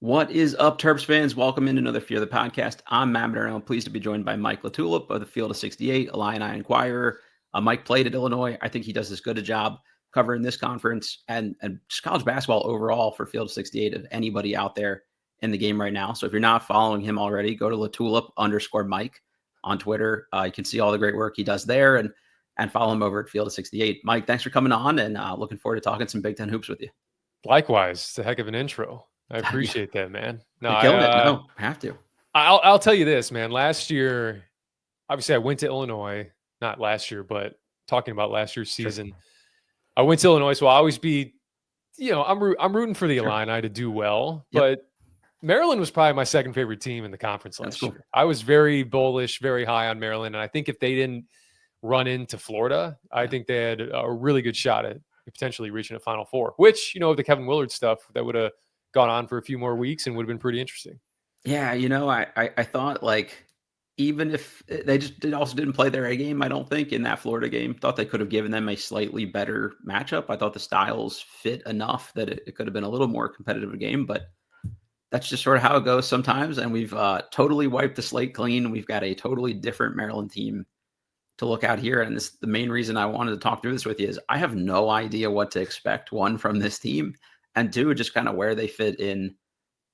What is up, Terps fans? Welcome in another Fear the Podcast. I'm Matt Modderno. I'm pleased to be joined by Mike LaTulip of the Field of 68, Illini Inquirer. Mike played at Illinois. I think he does as good a job covering this conference and just college basketball overall for Field of 68 of anybody out there in the game right now. So if you're not following him already, go to LaTulip_Mike on Twitter. You can see all the great work he does there and follow him over at Field of 68. Mike, thanks for coming on and looking forward to talking some Big 10 hoops with you. Likewise, it's a heck of an intro. I appreciate that, man. No, You're killing it. No, have to. I'll tell you this, man. Last year, obviously, I went to Illinois. Not last year, but talking about last year's season, sure. I went to Illinois, so I'll always be, I'm rooting for the Illini to do well. Yep. But Maryland was probably my second favorite team in the conference last year. I was very bullish, very high on Maryland, and I think if they didn't run into Florida, I think they had a really good shot at potentially reaching a Final Four. Which, the Kevin Willard stuff, that would have gone on for a few more weeks and would have been pretty interesting. Yeah, I thought, like, even if they also didn't play their A game, I don't think, in that Florida game, thought they could have given them a slightly better matchup. I thought the styles fit enough that it could have been a little more competitive game, but that's just sort of how it goes sometimes. And we've totally wiped the slate clean. We've got a totally different Maryland team to look out here. And the main reason I wanted to talk through this with you is I have no idea what to expect, one, from this team, and two, just kind of where they fit in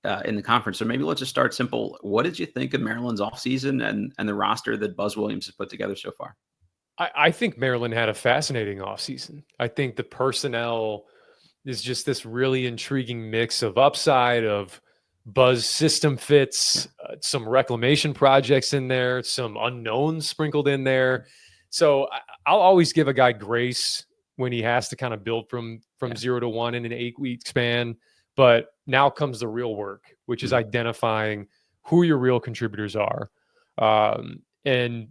the conference. So maybe let's just start simple. What did you think of Maryland's offseason and the roster that Buzz Williams has put together so far? I think Maryland had a fascinating offseason. I think the personnel is just this really intriguing mix of upside, of Buzz system fits, some reclamation projects in there, some unknowns sprinkled in there. So I'll always give a guy grace when he has to kind of build from 0 to 1 in an 8-week span. But now comes the real work, which is identifying who your real contributors are and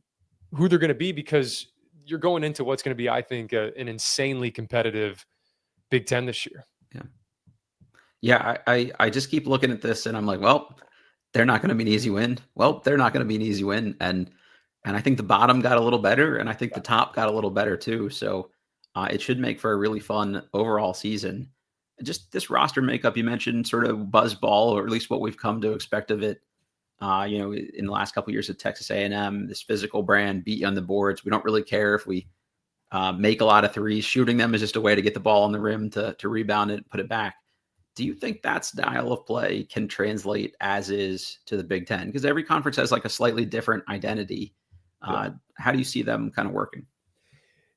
who they're going to be, because you're going into what's going to be, I think, an insanely competitive Big 10 this year. Yeah, I just keep looking at this and I'm like, well, they're not going to be an easy win. Well, they're not going to be an easy win. And I think the bottom got a little better, and I think the top got a little better too. So it should make for a really fun overall season. Just this roster makeup, you mentioned sort of buzz ball, or at least what we've come to expect of it, in the last couple of years at Texas A&M, this physical brand, beat you on the boards. We don't really care if we make a lot of threes. Shooting them is just a way to get the ball on the rim to rebound it, put it back. Do you think that style of play can translate as is to the Big 10? Because every conference has like a slightly different identity. How do you see them kind of working?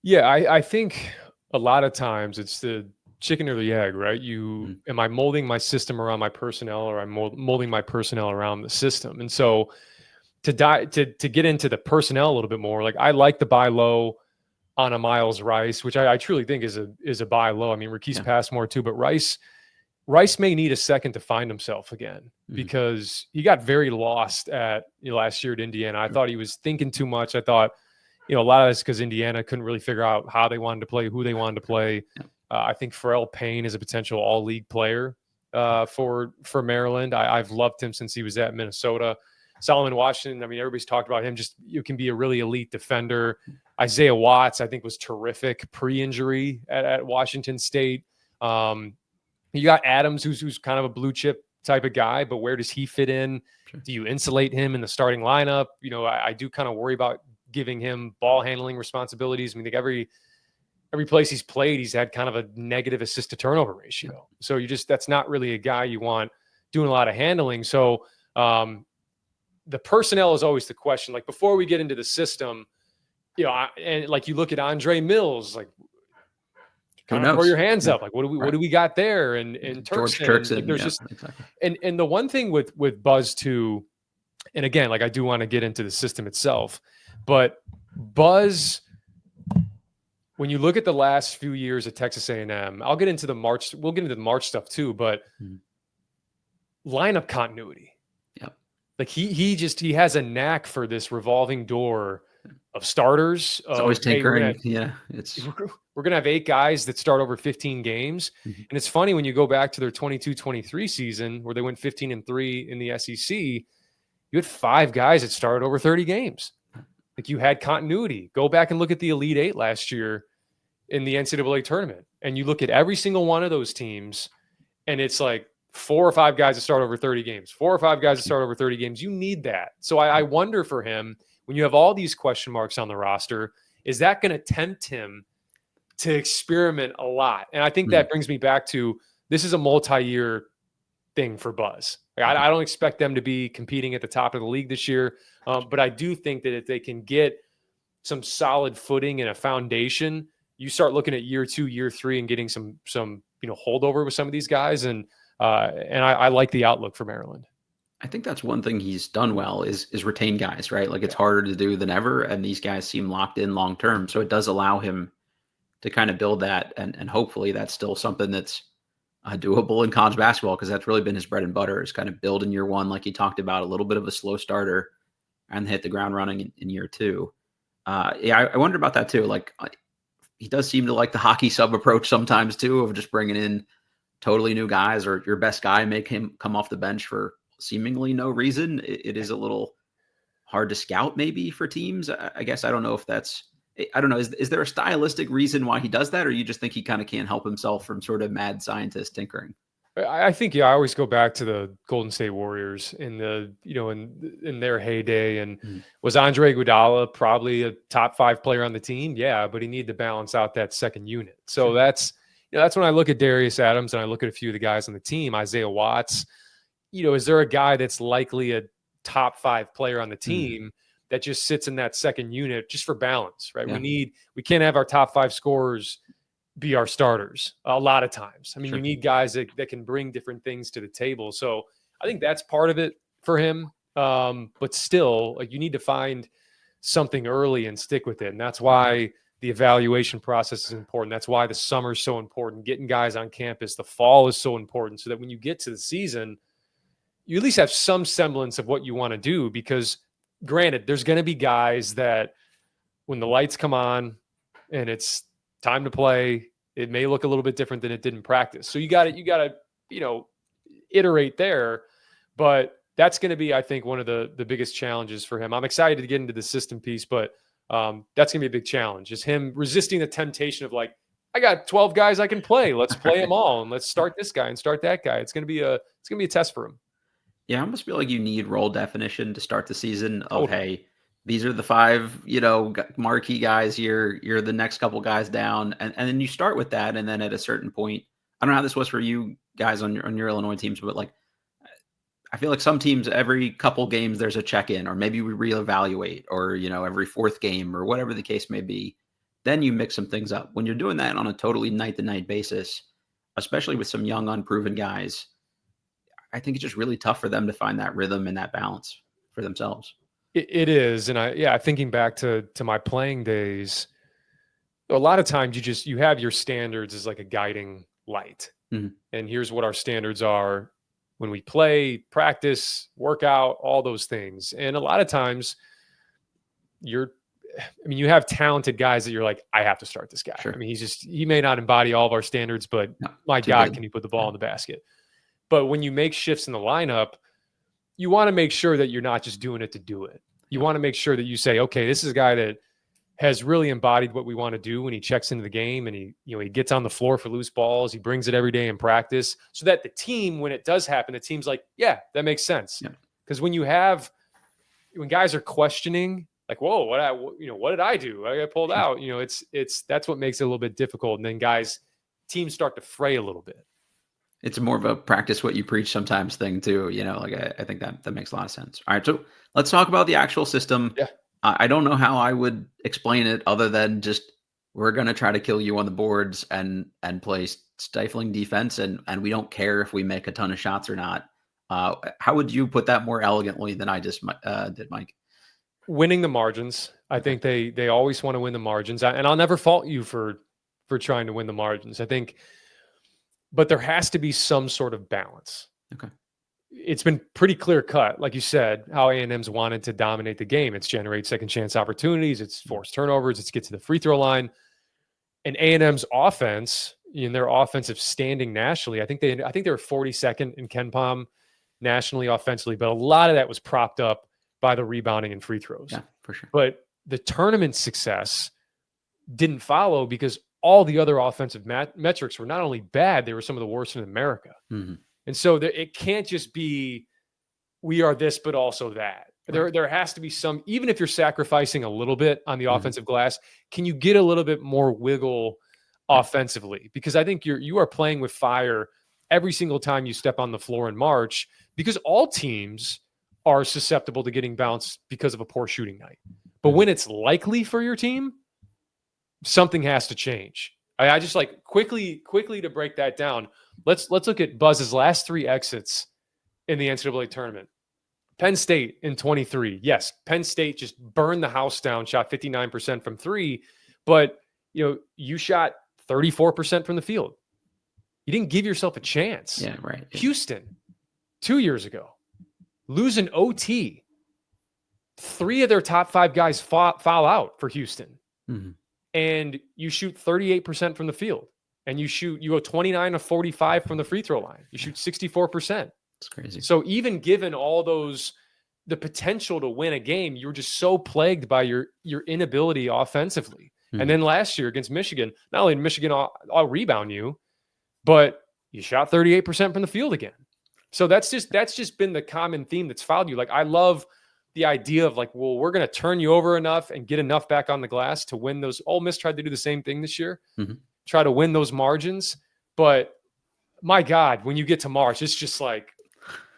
Yeah, I think a lot of times it's the chicken or the egg, right? Am I molding my system around my personnel, or am I molding my personnel around the system? And so to get into the personnel a little bit more, like I like the buy low on a Miles Rice, which I truly think is a buy low. I mean, Marquise Passmore too, but Rice may need a second to find himself again, because he got very lost at last year at Indiana. I thought he was thinking too much. I thought, a lot of this because Indiana couldn't really figure out how they wanted to play, who they wanted to play. I think Pharrell Payne is a potential all-league player for Maryland. I've loved him since he was at Minnesota. Solomon Washington, I mean, everybody's talked about him. Just, you can be a really elite defender. Isaiah Watts, I think, was terrific pre-injury at Washington State. You got Adams, who's kind of a blue chip type of guy, but where does he fit in? Sure. Do you insulate him in the starting lineup? I do kind of worry about giving him ball handling responsibilities. I mean, like every place he's played, he's had kind of a negative assist to turnover ratio. So that's not really a guy you want doing a lot of handling. So the personnel is always the question. Like, before we get into the system, and like you look at Andre Mills, like, kind of throw your hands up. Like, what do we got there? And George Turkson. Like, there's exactly. And the one thing with Buzz too, and again, like, I do want to get into the system itself, but Buzz, when you look at the last few years at Texas A&M, we'll get into the March stuff too, but lineup continuity. Yep. Like he has a knack for this revolving door of starters. It's always tinkering. We're going to have 8 guys that start over 15 games. And it's funny, when you go back to their 22-23 season, where they went 15-3 in the SEC, you had 5 guys that started over 30 games. Like, you had continuity. Go back and look at the Elite 8 last year in the NCAA tournament, and you look at every single one of those teams, and it's like 4 or 5 guys to start over 30 games, 4 or 5 guys to start over 30 games. You need that. So I wonder for him, when you have all these question marks on the roster, is that going to tempt him to experiment a lot? And I think that brings me back to, this is a multi-year thing for Buzz. I don't expect them to be competing at the top of the league this year, but I do think that if they can get some solid footing and a foundation, you start looking at year 2, year 3, and getting some holdover with some of these guys. And I like the outlook for Maryland. I think that's one thing he's done well is retain guys, right? Like, it's harder to do than ever, and these guys seem locked in long term. So it does allow him to kind of build that, and hopefully that's still something that's doable in college basketball, because that's really been his bread and butter, is kind of build in year 1, like he talked about, a little bit of a slow starter, and hit the ground running in year 2. I wonder about that too. Like, he does seem to like the hockey sub approach sometimes too, of just bringing in totally new guys, or your best guy, make him come off the bench for seemingly no reason. It is a little hard to scout maybe for teams. I guess I don't know if that's, I don't know. Is there a stylistic reason why he does that, or you just think he kind of can't help himself from sort of mad scientist tinkering? I think, I always go back to the Golden State Warriors in the, in their heyday. And was Andre Iguodala probably a top 5 player on the team? Yeah, but he needed to balance out that second unit. So that's when I look at Darius Adams and I look at a few of the guys on the team, Isaiah Watts. Is there a guy that's likely a top 5 player on the team that just sits in that second unit just for balance, right? Yeah. We can't have our top 5 scorers be our starters a lot of times. I mean, you need guys that can bring different things to the table. So I think that's part of it for him. But still, like, you need to find something early and stick with it. And that's why the evaluation process is important. That's why the summer is so important. Getting guys on campus, the fall is so important, so that when you get to the season, you at least have some semblance of what you want to do. Because granted, there's going to be guys that when the lights come on and it's time to play, it may look a little bit different than it did in practice. So you got to, iterate there. But that's going to be, I think, one of the biggest challenges for him. I'm excited to get into the system piece, but that's going to be a big challenge. Just him resisting the temptation of, like, I got 12 guys I can play. Let's play them all, and let's start this guy and start that guy. It's going to be a test for him. Yeah, I almost feel like you need role definition to start the season of, hey, these are the 5, marquee guys here. You're the next couple guys down. And then you start with that. And then at a certain point, I don't know how this was for you guys on your Illinois teams, but, like, I feel like some teams, every couple games, there's a check-in, or maybe we reevaluate, or, every 4th game, or whatever the case may be. Then you mix some things up. When you're doing that on a totally night-to-night basis, especially with some young, unproven guys, I think it's just really tough for them to find that rhythm and that balance for themselves. It is. And thinking back to my playing days, a lot of times you have your standards as like a guiding light. And here's what our standards are when we play, practice, work out, all those things. And a lot of times you have talented guys that you're like, I have to start this guy. Sure. I mean, he may not embody all of our standards, but my God, can he put the ball in the basket? But when you make shifts in the lineup, you want to make sure that you're not just doing it to do it. You want to make sure that you say, okay, this is a guy that has really embodied what we want to do when he checks into the game, and he gets on the floor for loose balls. He brings it every day in practice, so that the team, when it does happen, the team's like, yeah, that makes sense. Because when guys are questioning, like, whoa, what did I do? I got pulled out. That's what makes it a little bit difficult. And then teams start to fray a little bit. It's more of a practice what you preach sometimes thing too. I think that makes a lot of sense. All right. So let's talk about the actual system. Yeah. I don't know how I would explain it other than just, we're going to try to kill you on the boards and play stifling defense. And we don't care if we make a ton of shots or not. How would you put that more elegantly than I just did, Mike? Winning the margins. I think they always want to win the margins. And I'll never fault you for trying to win the margins. I think, but there has to be some sort of balance. Okay. It's been pretty clear cut, like you said, how A&M's wanted to dominate the game. It's generate second chance opportunities. It's force turnovers. It's get to the free throw line. And A&M's offense, in their offensive standing nationally, I think they were 42nd in KenPom nationally offensively, but a lot of that was propped up by the rebounding and free throws. Yeah, for sure. But the tournament success didn't follow because all the other offensive metrics were not only bad, they were some of the worst in America. And so it can't just be we are this, but also that. Right. There has to be some, even if you're sacrificing a little bit on the Mhm. offensive glass, can you get a little bit more wiggle offensively? Because I think you are playing with fire every single time you step on the floor in March, because all teams are susceptible to getting bounced because of a poor shooting night. But when it's likely for your team, something has to change. I just like quickly to break that down. Let's look at Buzz's last 3 exits in the NCAA tournament. Penn State in 23. Yes, Penn State just burned the house down, shot 59% from 3, but you shot 34% from the field. You didn't give yourself a chance. Yeah, right. Houston, 2 years ago, losing OT. 3 of their top 5 guys foul out for Houston. Mm-hmm. And you shoot 38% from the field. And you go 29 of 45 from the free throw line. You shoot 64%. It's crazy. So even given all the potential to win a game, you were just so plagued by your inability offensively. Mm-hmm. And then last year against Michigan, not only did Michigan all rebound you, but you shot 38% from the field again. So that's just been the common theme that's followed you. Like, I love the idea of like, well, we're going to turn you over enough and get enough back on the glass to win those. Ole Miss tried to do the same thing this year, try to win those margins. But my God, when you get to March, it's just like,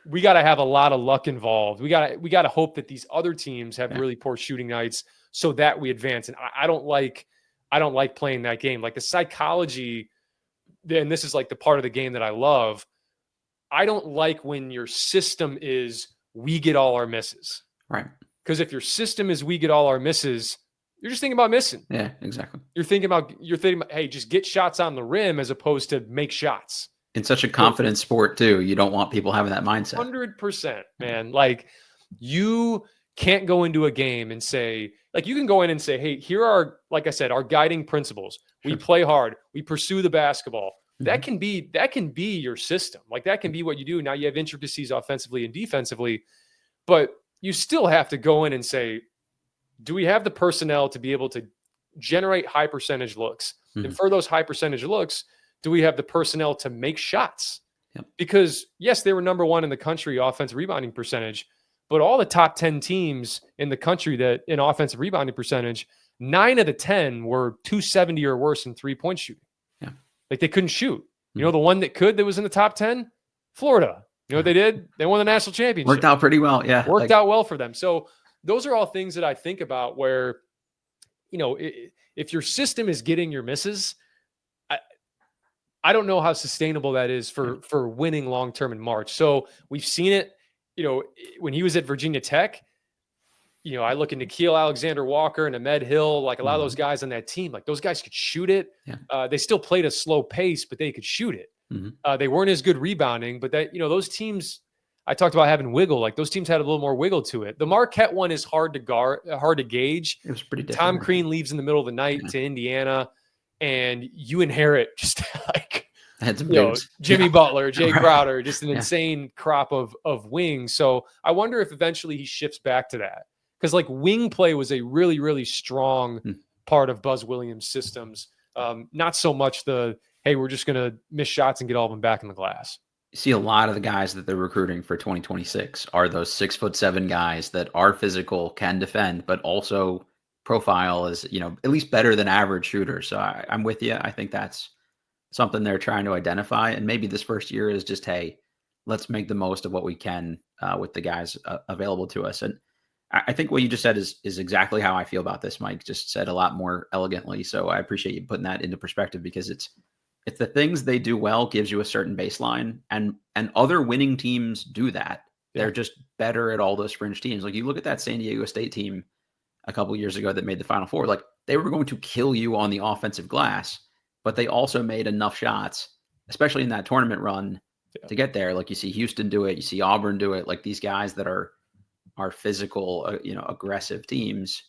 we got to have a lot of luck involved. We got to hope that these other teams have really poor shooting nights so that we advance. And I don't like playing that game. Like the psychology, and this is like the part of the game that I love. I don't like when your system is we get all our misses. Right. Because if your system is we get all our misses, you're just thinking about missing. Yeah, exactly. You're thinking about, hey, just get shots on the rim as opposed to make shots. In such a confident sport too, you don't want people having that mindset. 100%, man. Like, you can't go into a game and say, like, you can go in and say, hey, here are, like I said, our guiding principles. We play hard. We pursue the basketball. That can be your system. Like, that can be what you do. Now you have intricacies offensively and defensively, but you still have to go in and say, do we have the personnel to be able to generate high percentage looks? And for those high percentage looks, do we have the personnel to make shots? Yep. Because yes, they were number 1 in the country offensive rebounding percentage, but all the top 10 teams in the country that in offensive rebounding percentage, 9 of the 10 were 270 or worse in 3-point shooting. Yeah. Like, they couldn't shoot. You know, the one that was in the top 10, Florida. You know what they did? They won the national championship. Worked out pretty well. Yeah. Worked out well for them. So those are all things that I think about where, if your system is getting your misses, I don't know how sustainable that is for winning long-term in March. So we've seen it, when he was at Virginia Tech, I look into Nikhil Alexander-Walker and Ahmed Hill, like a lot of those guys on that team, like those guys could shoot it. Yeah. They still played a slow pace, but they could shoot it. They weren't as good rebounding, but those teams, I talked about having wiggle, like those teams had a little more wiggle to it. The Marquette one is hard to gauge. It was pretty different. Tom Crean leaves in the middle of the night to Indiana, and you inherit just like, Jimmy Butler, Jay Crowder, just an insane crop of wings. So I wonder if eventually he shifts back to that. Because like wing play was a really, really strong part of Buzz Williams' systems. Not so much hey, we're just going to miss shots and get all of them back in the glass. You see a lot of the guys that they're recruiting for 2026 are those 6'7" guys that are physical, can defend, but also profile is, at least better than average shooters. So I'm with you. I think that's something they're trying to identify. And maybe this first year is just, hey, let's make the most of what we can with the guys available to us. And I think what you just said is exactly how I feel about this. Mike just said a lot more elegantly. So I appreciate you putting that into perspective, because it's the things they do well gives you a certain baseline, and other winning teams do that. They're just better at all those fringe teams. Like, you look at that San Diego State team a couple of years ago that made the Final Four, like they were going to kill you on the offensive glass, but they also made enough shots, especially in that tournament run, to get there. Like, you see Houston do it, you see Auburn do it. Like, these guys that are physical, aggressive teams,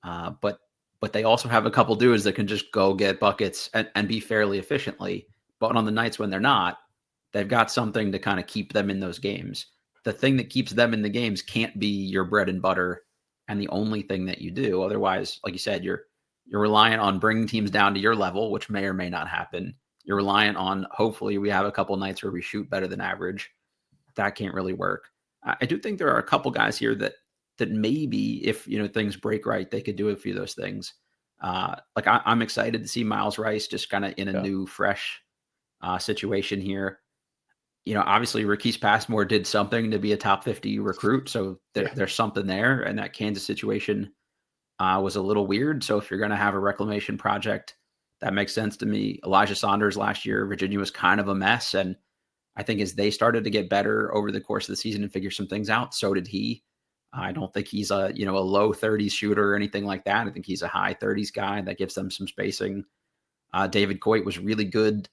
but they also have a couple dudes that can just go get buckets and be fairly efficiently. But on the nights when they're not, they've got something to kind of keep them in those games. The thing that keeps them in the games can't be your bread and butter and the only thing that you do. Otherwise, like you said, you're reliant on bringing teams down to your level, which may or may not happen. You're reliant on, hopefully we have a couple nights where we shoot better than average. That can't really work. I do think there are a couple guys here that maybe if things break right, they could do a few of those things. Like I'm excited to see Miles Rice just kind of in a new, fresh situation here. Obviously Marquise Passmore did something to be a top 50 recruit, so there's something there. And that Kansas situation was a little weird. So if you're going to have a reclamation project, that makes sense to me. Elijah Saunders last year, Virginia was kind of a mess, and I think as they started to get better over the course of the season and figure some things out, so did he. I don't think he's a low 30s shooter or anything like that. I think he's a high 30s guy that gives them some spacing. David Coit was really good,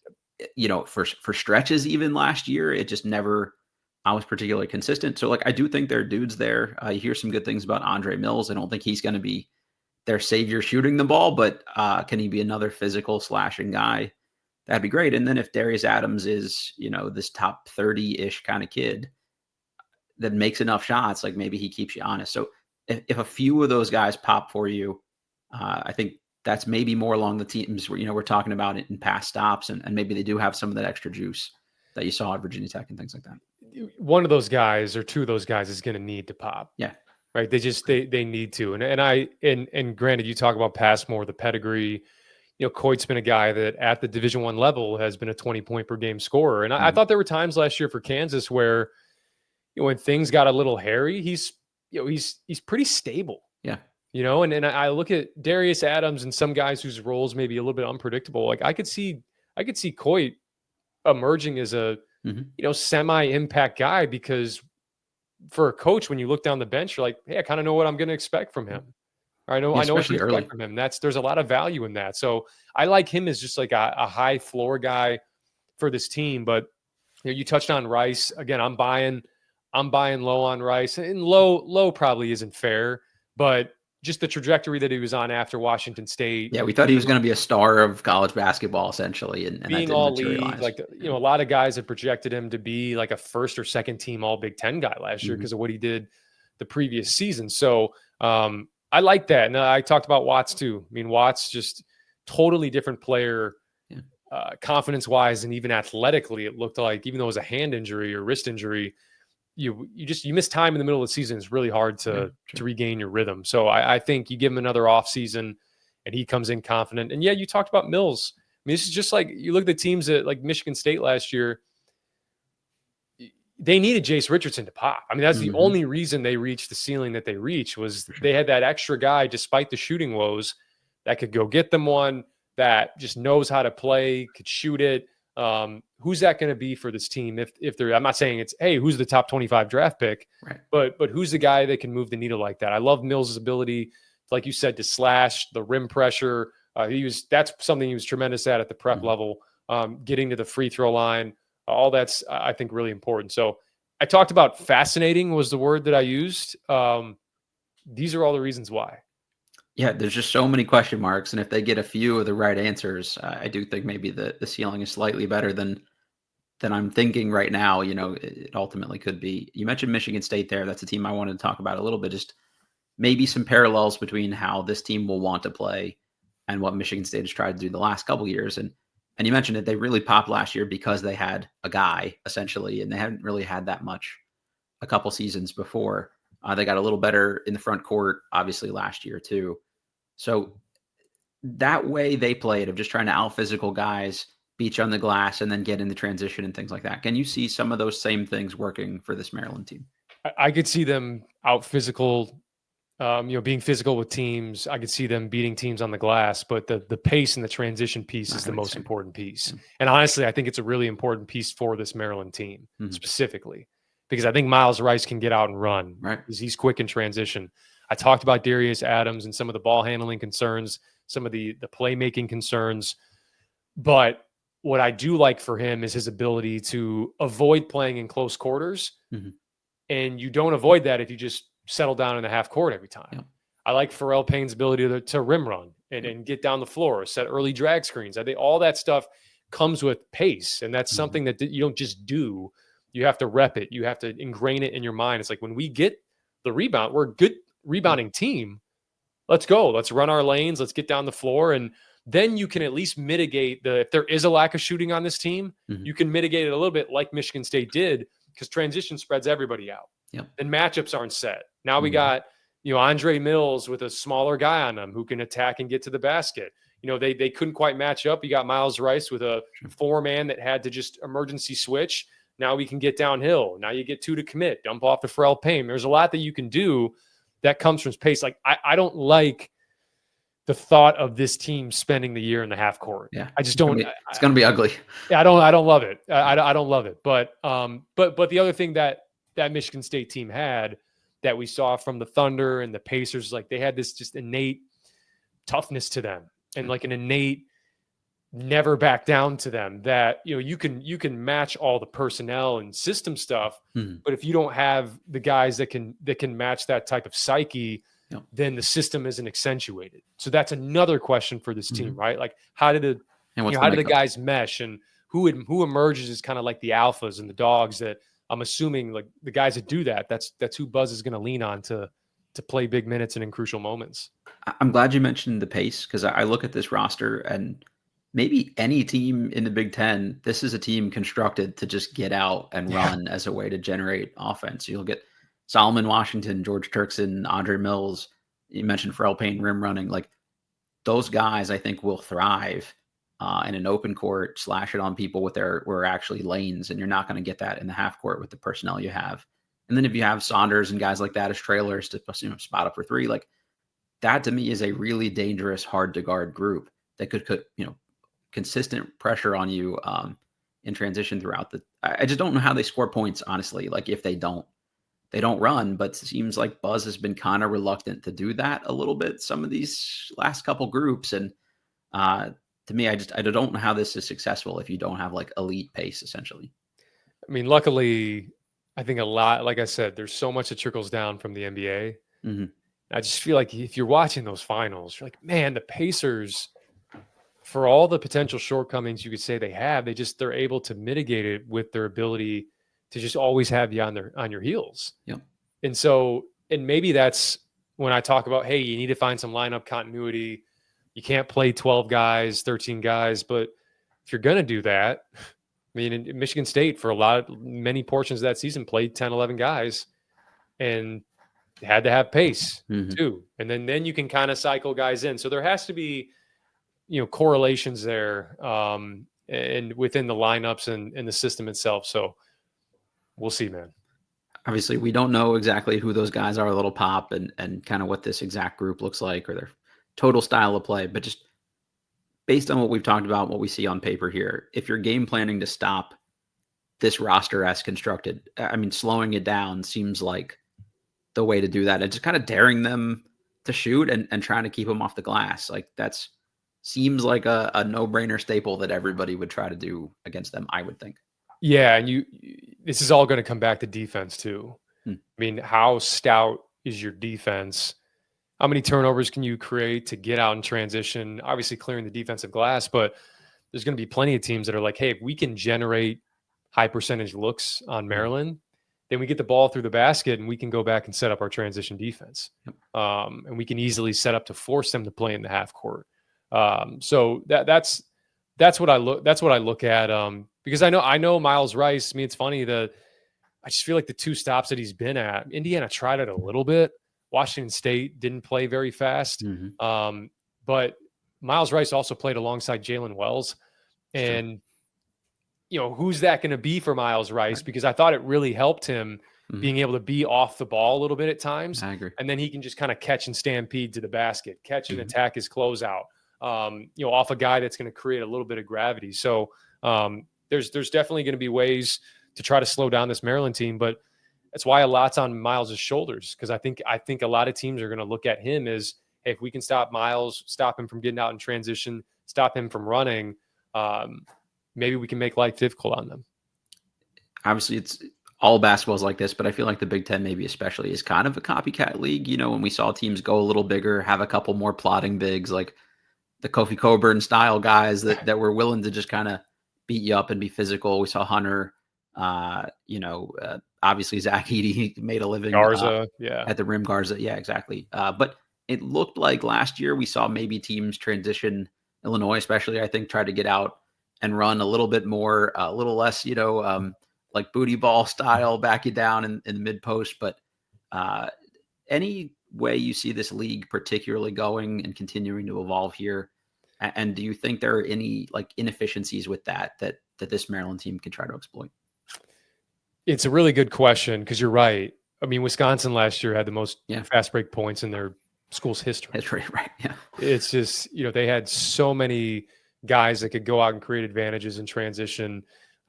for stretches even last year. It just never was particularly consistent. So I do think there are dudes there. You hear some good things about Andre Mills. I don't think he's going to be their savior shooting the ball, but can he be another physical slashing guy? That'd be great. And then if Darius Adams is, this top 30-ish kind of kid that makes enough shots, like maybe he keeps you honest. So if a few of those guys pop for you, I think that's maybe more along the teams where, we're talking about it in past stops, and maybe they do have some of that extra juice that you saw at Virginia Tech and things like that. One of those guys or two of those guys is going to need to pop. Yeah. Right. They need to. And granted, you talk about Passmore, the pedigree. Coit's been a guy that at the Division I level has been a 20-point per game scorer. And I thought there were times last year for Kansas where, when things got a little hairy, he's pretty stable. Yeah. And I look at Darius Adams and some guys whose roles may be a little bit unpredictable. Like I could see Coit emerging as a, semi-impact guy, because for a coach, when you look down the bench, you're like, hey, I kind of know what I'm going to expect from him. I know what to expect from him. There's a lot of value in that. So I like him as just like a high floor guy for this team. But you touched on Rice again. I'm buying low on Rice, and low probably isn't fair, but just the trajectory that he was on after Washington State. Yeah, we thought he was going to be a star of college basketball essentially, and being that all materialize. league. A lot of guys have projected him to be like a first or second team All Big 10 guy last year because of what he did the previous season. So I like that. And I talked about Watts too. I mean, Watts just totally different player, confidence wise, and even athletically. It looked like, even though it was a hand injury or wrist injury, you miss time in the middle of the season. It's really hard to regain your rhythm. So I think you give him another off season and he comes in confident. And you talked about Mills. I mean, this is just like, you look at the teams at like Michigan State last year, they needed Jace Richardson to pop. I mean, that's the only reason they reached the ceiling that they reached, was they had that extra guy, despite the shooting woes, that could go get them one, that just knows how to play, could shoot it. Who's that going to be for this team? If they're, I'm not saying it's, hey, who's the top 25 draft pick, right, but who's the guy that can move the needle like that? I love Mills' ability, like you said, to slash, the rim pressure. That's something he was tremendous at the prep level, getting to the free throw line. All that's, I think, really important. So I talked about fascinating was the word that I used. These are all the reasons why. Yeah, there's just so many question marks, and if they get a few of the right answers, I do think maybe the ceiling is slightly better than I'm thinking right now. It ultimately could be. You mentioned Michigan State there. That's a team I wanted to talk about a little bit. Just maybe some parallels between how this team will want to play and what Michigan State has tried to do the last couple of years. And you mentioned it, they really popped last year because they had a guy essentially, and they haven't really had that much a couple seasons before. They got a little better in the front court, obviously, last year too. So that way they played, of just trying to out-physical guys, beat you on the glass, and then get into transition and things like that. Can you see some of those same things working for this Maryland team? I could see them out-physical, being physical with teams. I could see them beating teams on the glass, but the pace and the transition piece is the most important piece. Mm-hmm. And honestly, I think it's a really important piece for this Maryland team specifically, because I think Miles Rice can get out and run. Right. Because he's quick in transition. I talked about Darius Adams and some of the ball handling concerns, some of the playmaking concerns. But what I do like for him is his ability to avoid playing in close quarters. Mm-hmm. And you don't avoid that if you just settle down in the half court every time. Yeah. I like Pharrell Payne's ability to rim run and get down the floor, set early drag screens. I think all that stuff comes with pace. And that's something that you don't just do. You have to rep it. You have to ingrain it in your mind. It's like, when we get the rebound, we're a good rebounding team. Let's go. Let's run our lanes. Let's get down the floor. And then you can at least mitigate if there is a lack of shooting on this team, Mhm. you can mitigate it a little bit like Michigan State did, because transition spreads everybody out. Yep. And matchups aren't set. Now we Mhm. got, Andre Mills with a smaller guy on them who can attack and get to the basket. They couldn't quite match up. You got Miles Rice with a 4-man that had to just emergency switch. Now we can get downhill. Now you get 2 to commit, dump off to Pharrell Payne. There's a lot that you can do that comes from pace. Like I don't like the thought of this team spending the year in the half court. Yeah. I just don't. It's going to be ugly. I don't love it. I don't love it. But the other thing that Michigan State team had that we saw from the Thunder and the Pacers, like they had this just innate toughness to them and like an innate never back down to them, that you can match all the personnel and system stuff, but if you don't have the guys that can match that type of psyche, then the system isn't accentuated. So that's another question for this team, right? Like how do the guys mesh, and who emerges as kind of like the alphas and the dogs that I'm assuming, like the guys that do that, that's who Buzz is going to lean on to play big minutes and in crucial moments. I'm glad you mentioned the pace, because I look at this roster and maybe any team in the Big 10, this is a team constructed to just get out and run as a way to generate offense. You'll get Solomon Washington, George Turkson, Andre Mills. You mentioned Pharrell Payne rim running. Like those guys, I think will thrive in an open court, slash it on people with where actually lanes, and you're not going to get that in the half court with the personnel you have. And then if you have Saunders and guys like that as trailers to spot up for 3, like that to me is a really dangerous, hard to guard group that could consistent pressure on you in transition throughout I just don't know how they score points, honestly. Like if they don't run, but it seems like Buzz has been kind of reluctant to do that a little bit some of these last couple groups. And to me, I don't know how this is successful if you don't have like elite pace, essentially. I mean, luckily, I think a lot, like I said, there's so much that trickles down from the NBA. Mm-hmm. I just feel like if you're watching those finals, you're like, man, the Pacers, for all the potential shortcomings you could say they have, they're able to mitigate it with their ability to just always have you on your heels. Yep. And maybe that's when I talk about, hey, you need to find some lineup continuity. You can't play 12 guys, 13 guys, but if you're going to do that, I mean, in Michigan State for many portions of that season played 10, 11 guys and had to have pace too. And then you can kind of cycle guys in. So there has to be, correlations there and within the lineups and the system itself. So we'll see, man. Obviously, we don't know exactly who those guys are, a little pop and kind of what this exact group looks like or their total style of play. But just based on what we've talked about, what we see on paper here, if you're game planning to stop this roster as constructed, I mean, slowing it down seems like the way to do that. And just kind of daring them to shoot and trying to keep them off the glass. Like that's seems like a no-brainer staple that everybody would try to do against them, I would think. Yeah, and this is all going to come back to defense too. I mean, how stout is your defense? How many turnovers can you create to get out in transition? Obviously clearing the defensive glass, but there's going to be plenty of teams that are like, hey, if we can generate high percentage looks on Maryland, then we get the ball through the basket and we can go back and set up our transition defense. And we can easily set up to force them to play in the half court. So that's what I look at. Because I know Miles Rice. I mean, it's funny that I just feel like the 2 stops that he's been at, Indiana tried it a little bit. Washington State didn't play very fast. But Miles Rice also played alongside Jalen Wells. And, who's that going to be for Miles Rice? Because I thought it really helped him being able to be off the ball a little bit at times. I agree. And then he can just kind of catch and stampede to the basket, catch and attack his closeout, off a guy that's going to create a little bit of gravity. So there's definitely going to be ways to try to slow down this Maryland team, but that's why a lot's on Miles' shoulders. Because I think a lot of teams are going to look at him as, hey, if we can stop Miles, stop him from getting out in transition, stop him from running, maybe we can make life difficult on them. Obviously, it's all basketball's like this, but I feel like the Big 10 maybe especially is kind of a copycat league. When we saw teams go a little bigger, have a couple more plotting bigs, like the Kofi Coburn style guys that were willing to just kind of beat you up and be physical. We saw Hunter, obviously Zach Edey made a living Garza, at the rim. Garza, yeah, exactly. But it looked like last year we saw maybe teams transition Illinois, especially, I think, tried to get out and run a little bit more, a little less, like booty ball style, back you down in the mid post. But any way you see this league particularly going and continuing to evolve here? And do you think there are any like inefficiencies with that this Maryland team can try to exploit? It's a really good question because you're right. I mean, Wisconsin last year had the most fast break points in their school's history. That's right. Yeah. It's just, they had so many guys that could go out and create advantages in transition.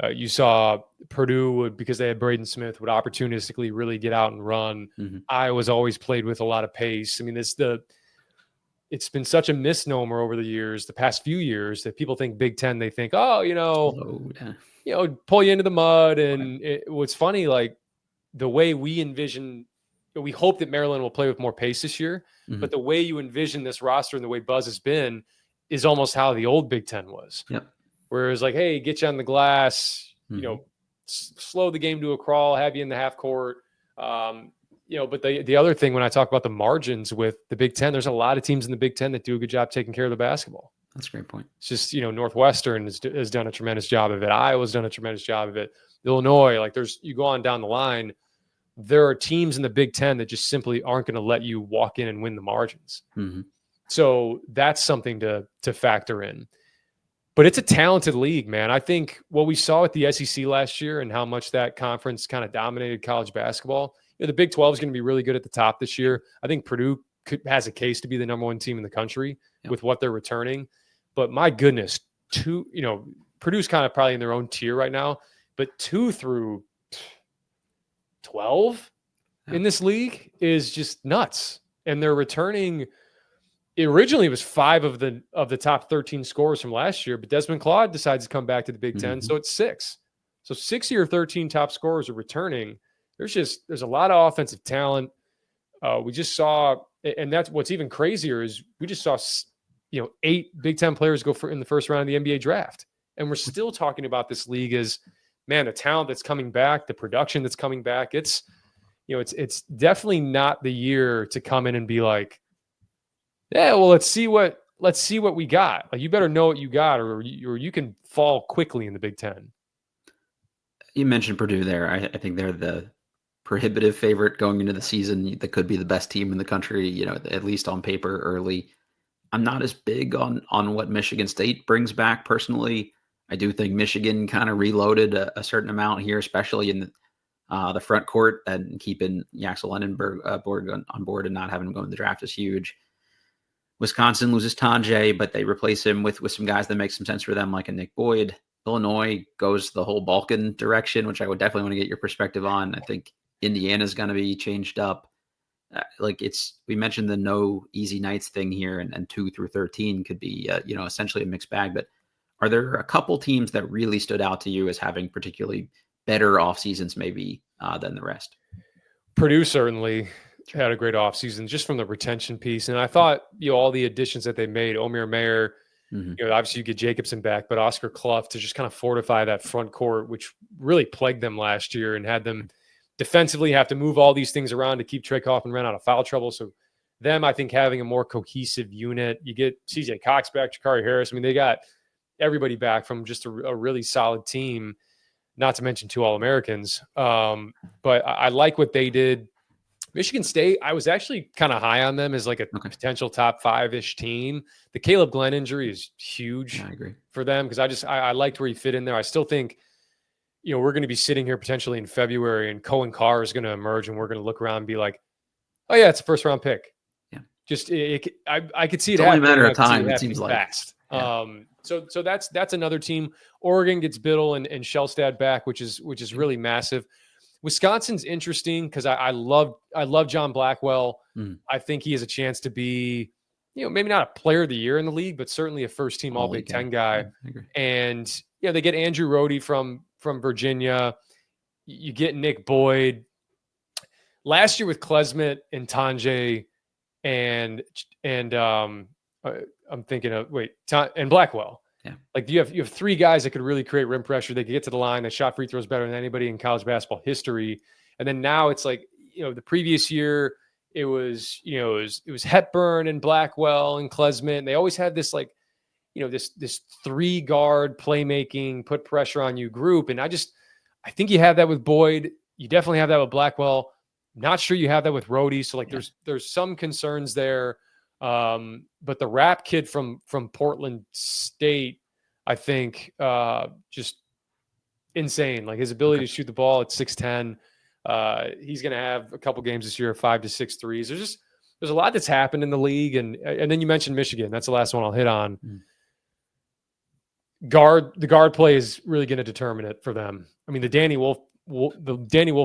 You saw Purdue, because they had Braden Smith, would opportunistically really get out and run. Mm-hmm. Iowa's always played with a lot of pace. I mean, it's been such a misnomer over the years, the past few years, that people think Big 10, they think, pull you into the mud. And what's funny, like the way we envision, we hope that Maryland will play with more pace this year, but the way you envision this roster and the way Buzz has been is almost how the old Big 10 was. Yep. Whereas like, hey, get you on the glass, slow the game to a crawl, have you in the half court. But the other thing, when I talk about the margins with the Big 10, there's a lot of teams in the Big 10 that do a good job taking care of the basketball. That's a great point. It's just, Northwestern has done a tremendous job of it. Iowa's done a tremendous job of it. Illinois, like you go on down the line, there are teams in the Big 10 that just simply aren't going to let you walk in and win the margins. Mm-hmm. So that's something to factor in. But it's a talented league, man. I think what we saw at the SEC last year and how much that conference kind of dominated college basketball, the Big 12 is going to be really good at the top this year. I think Purdue has a case to be the number one team in the country with what they're returning. But my goodness, Purdue's kind of probably in their own tier right now. But 2 through 12 in this league is just nuts. And they're returning. Originally, it was 5 of the top 13 scorers from last year, but Desmond Claude decides to come back to the Big 10, so it's 6. So 6 of your 13 top scorers are returning. There's a lot of offensive talent. We just saw, and that's what's even crazier is we just saw 8 Big 10 players go in the first round of the NBA draft, and we're still talking about this league as, man, the talent that's coming back, the production that's coming back. It's definitely not the year to come in and be like, yeah, well, let's see what we got. Like, you better know what you got, or you can fall quickly in the Big 10. You mentioned Purdue there. I think they're the prohibitive favorite going into the season. That could be the best team in the country, at least on paper early. I'm not as big on what Michigan State brings back personally. I do think Michigan kind of reloaded a certain amount here, especially in the front court, and keeping Axel Lendenberg on board and not having him go in the draft is huge. Wisconsin loses Tanjay, but they replace him with some guys that make some sense for them, like a Nick Boyd. Illinois goes the whole Balkan direction, which I would definitely want to get your perspective on. I think Indiana's going to be changed up. We mentioned the no easy nights thing here, and 2 through 13 could be, essentially a mixed bag. But are there a couple teams that really stood out to you as having particularly better off seasons maybe than the rest? Purdue certainly had a great offseason just from the retention piece. And I thought, all the additions that they made, Omer Mayer, obviously you get Jacobson back, but Oscar Clough to just kind of fortify that front court, which really plagued them last year and had them defensively have to move all these things around to keep Trey Kaufman out of foul trouble. So them, I think, having a more cohesive unit. You get CJ Cox back, Jakari Harris. I mean, they got everybody back from just a really solid team, not to mention 2 All-Americans. But I like what they did. Michigan State, I was actually kind of high on them as like a potential top 5-ish team. The Caleb Glenn injury is huge for them because I liked where he fit in there. I still think, we're going to be sitting here potentially in February and Cohen Carr is going to emerge and we're going to look around and be like, oh yeah, it's a first round pick. Yeah. Just, I could see it happening. It's only a matter of time, it seems like. Fast. Yeah. So that's another team. Oregon gets Biddle and Shellstad back, which is really massive. Wisconsin's interesting because I love John Blackwell. I think he has a chance to be, maybe not a player of the year in the league, but certainly a first team All Big 10 guy. And they get Andrew Rohde from Virginia. You get Nick Boyd. Last year with Klesmit and Tanjay and I'm thinking of and Blackwell. Yeah. Like you have 3 guys that could really create rim pressure. They could get to the line. They shot free throws better than anybody in college basketball history. And then now it's like, the previous year it was Hepburn and Blackwell and Klesmit. And they always had this like, this 3-guard playmaking, put pressure on you group. And I think you have that with Boyd. You definitely have that with Blackwell. Not sure you have that with Rhodey. So there's some concerns there. But the rap kid from Portland State, I think, just insane. Like his ability to shoot the ball at 6'10". He's going to have a couple games this year, 5 to 6 threes. There's a lot that's happened in the league. And then you mentioned Michigan. That's the last one I'll hit on. The guard play is really going to determine it for them. I mean, the Danny Wolf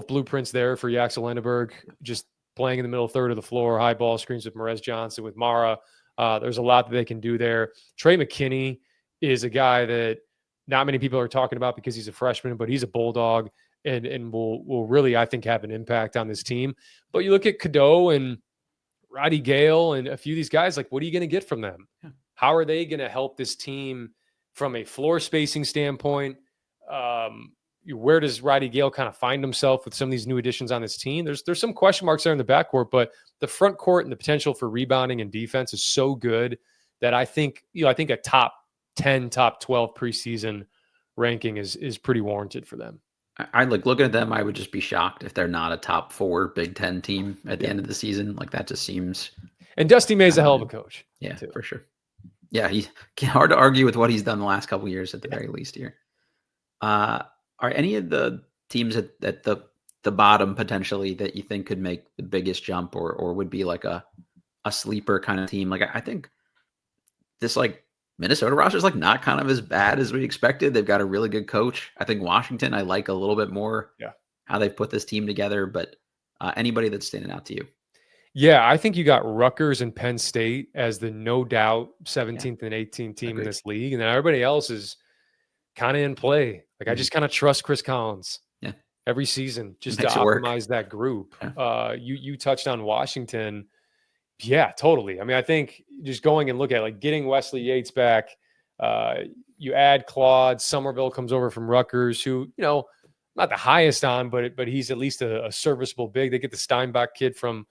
blueprints there for Yaxel Lendeberg, just playing in the middle third of the floor, high ball screens with Marez Johnson, with Mara. There's a lot that they can do there. Trey McKinney is a guy that not many people are talking about because he's a freshman, but he's a bulldog and will really, I think, have an impact on this team. But you look at Cadeau and Roddy Gale and a few of these guys, like, what are you going to get from them? Yeah. How are they going to help this team from a floor spacing standpoint? Where does Roddy Gale kind of find himself with some of these new additions on this team? There's some question marks there in the backcourt, but the front court and the potential for rebounding and defense is so good that I think a top 10, top 12 preseason ranking is pretty warranted for them. I like looking at them. I would just be shocked if they're not a top 4 Big 10 team at the end of the season. Like that just seems. And Dusty May's a hell of a coach. Yeah, too. For sure. Yeah, he's hard to argue with what he's done the last couple of years at the very least here. Are any of the teams at the bottom potentially that you think could make the biggest jump or would be like a sleeper kind of team? Like I think this like Minnesota roster is like not kind of as bad as we expected. They've got a really good coach. I think Washington, I like a little bit more how they've put this team together, but anybody that's standing out to you? Yeah, I think you got Rutgers and Penn State as the no doubt 17th and 18th team in this league. And then everybody else is kind of in play. Like I just kind of trust Chris Collins every season just to optimize that group. Yeah. You touched on Washington. Yeah, totally. I mean, I think just going and look at like getting Wesley Yates back, you add Claude, Somerville comes over from Rutgers, who, not the highest on, but he's at least a serviceable big. They get the Steinbach kid from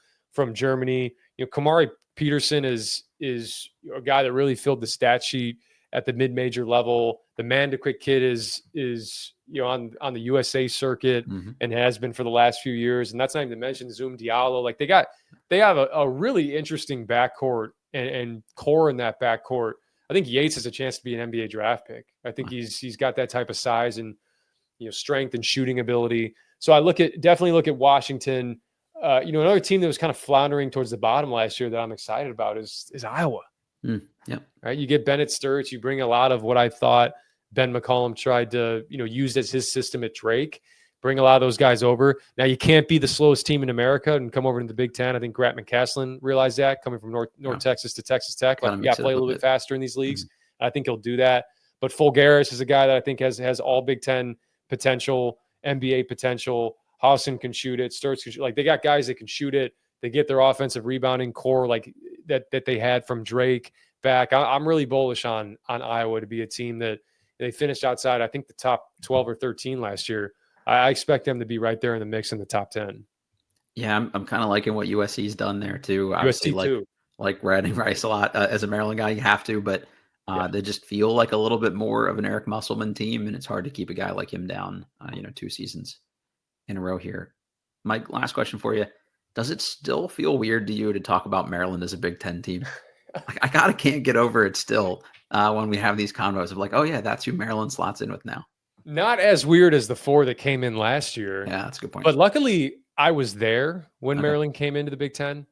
Germany. Kamari Peterson is a guy that really filled the stat sheet at the mid-major level. The Mandequick kid is on the USA circuit and has been for the last few years. And that's not even to mention Zoom Diallo. Like they have a really interesting backcourt and core in that backcourt. I think Yates has a chance to be an NBA draft pick. I think he's got that type of size and strength and shooting ability. So I definitely look at Washington. Another team that was kind of floundering towards the bottom last year that I'm excited about is Iowa. Right. You get Bennett Sturts. You bring a lot of what I thought Ben McCollum tried to, use as his system at Drake. Bring a lot of those guys over. Now you can't be the slowest team in America and come over to the Big Ten. I think Grant McCaslin realized that coming from North Texas to Texas Tech. Like, you got to play a little bit faster in these leagues. I think he'll do that. But Fulgaris is a guy that I think has all Big Ten potential, NBA potential. Hawson can shoot it. Sturts can shoot. Like they got guys that can shoot it. They get their offensive rebounding core like that they had from Drake back. I'm really bullish on Iowa to be a team that they finished outside, I think, the top 12 or 13 last year. I expect them to be right there in the mix in the top 10. Yeah, I'm kind of liking what USC's done there too. Obviously, like Brandon Rice a lot as a Maryland guy, you have to, but they just feel like a little bit more of an Eric Musselman team, and it's hard to keep a guy like him down. 2 seasons in a row here. Mike, last question for you: does it still feel weird to you to talk about Maryland as a Big Ten team? Like, I can't get over it still when we have these convos of like, oh yeah, that's who Maryland slots in with now. Not as weird as the 4 that came in last year. Yeah, that's a good point. But luckily, I was there when Maryland came into the Big Ten.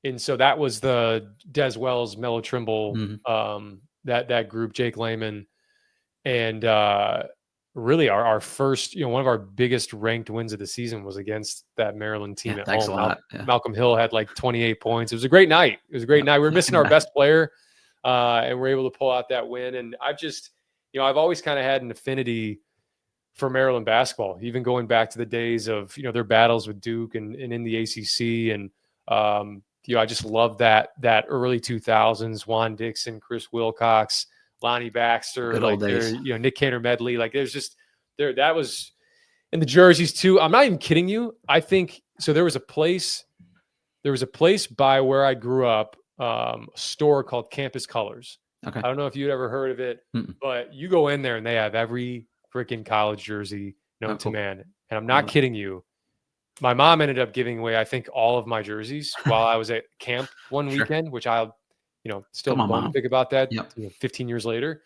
And so that was the Des Wells, Melo Trimble, that group, Jake Layman. And really our first, one of our biggest ranked wins of the season was against that Maryland team at home. A lot. Yeah. Malcolm Hill had like 28 points. It was a great night. We were missing our best player, and we're able to pull out that win. And I've always kind of had an affinity for Maryland basketball, even going back to the days of, their battles with Duke and in the ACC. And, I just love that early 2000s, Juan Dixon, Chris Wilcox, Lonnie Baxter, good old days. Nick Cantor Medley. Like there's just that was in the jerseys too. I'm not even kidding you. I think so. There was a place by where I grew up, a store called Campus Colors. Okay. I don't know if you'd ever heard of it, Mm-mm. but you go in there and they have every freaking college jersey known Oh, to cool. man. And I'm Love not it. kidding you. My mom ended up giving away, I think, all of my jerseys while I was at camp one Sure. weekend, which I'll, still Come on, bone Mom. pick about that, Yep. 15 years later.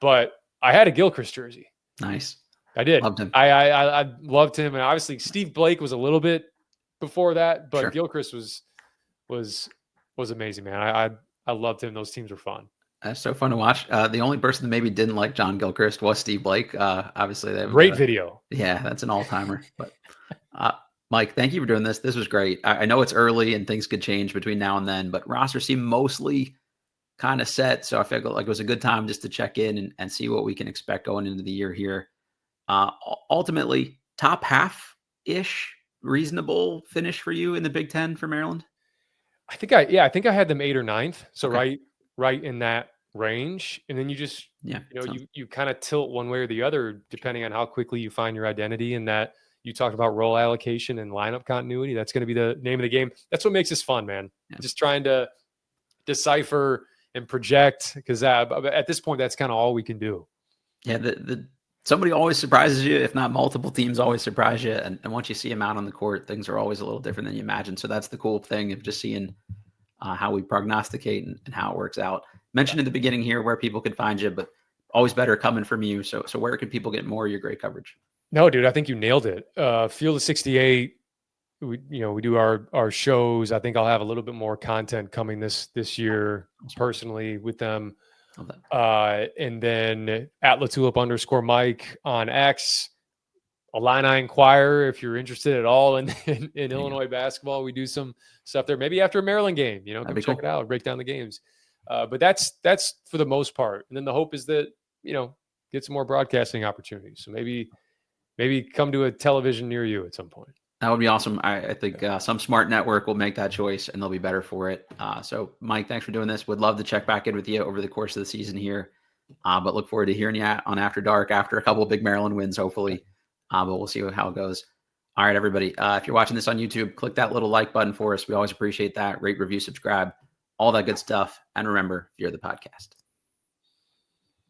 But I had a Gilchrist jersey. Nice. I did. Loved him. I loved him, and obviously Steve Blake was a little bit before that, but Sure. Gilchrist was amazing, man. I loved him. Those teams were fun. That's so fun to watch. The only person that maybe didn't like John Gilchrist was Steve Blake. Obviously, they haven't got Great video. yeah, that's an all-timer. But uh, Mike, thank you for doing this. This was great. I know it's early and things could change between now and then, but roster seemed mostly kind of set. So I feel like it was a good time just to check in and see what we can expect going into the year here. Ultimately, top half-ish reasonable finish for you in the Big Ten for Maryland? I think I had them 8th or 9th. So Okay. right in that range. And then you just, Yeah. you kind of tilt one way or the other, depending on how quickly you find your identity. And that you talked about role allocation and lineup continuity. That's going to be the name of the game. That's what makes this fun, man. Yeah. Just trying to decipher and project, because at this point, that's kind of all we can do. Yeah. Somebody always surprises you, if not multiple teams always surprise you. And once you see them out on the court, things are always a little different than you imagine. So that's the cool thing of just seeing how we prognosticate and how it works out. Mentioned in the beginning here where people could find you, but always better coming from you. So where can people get more of your great coverage? No, dude, I think you nailed it. Field of 68. We do our shows. I think I'll have a little bit more content coming this year personally with them. And then at LaTulip_Mike on X, Illini Inquirer, if you're interested at all in Illinois basketball, we do some stuff there. Maybe after a Maryland game, come check it out, break down the games. But that's for the most part. And then the hope is that, get some more broadcasting opportunities. So maybe come to a television near you at some point. That would be awesome. I think some smart network will make that choice and they'll be better for it. So Mike, thanks for doing this. Would love to check back in with you over the course of the season here. But look forward to hearing you on After Dark after a couple of big Maryland wins, hopefully. But we'll see how it goes. All right, everybody. If you're watching this on YouTube, click that little like button for us. We always appreciate that. Rate, review, subscribe, all that good stuff. And remember, you're the podcast.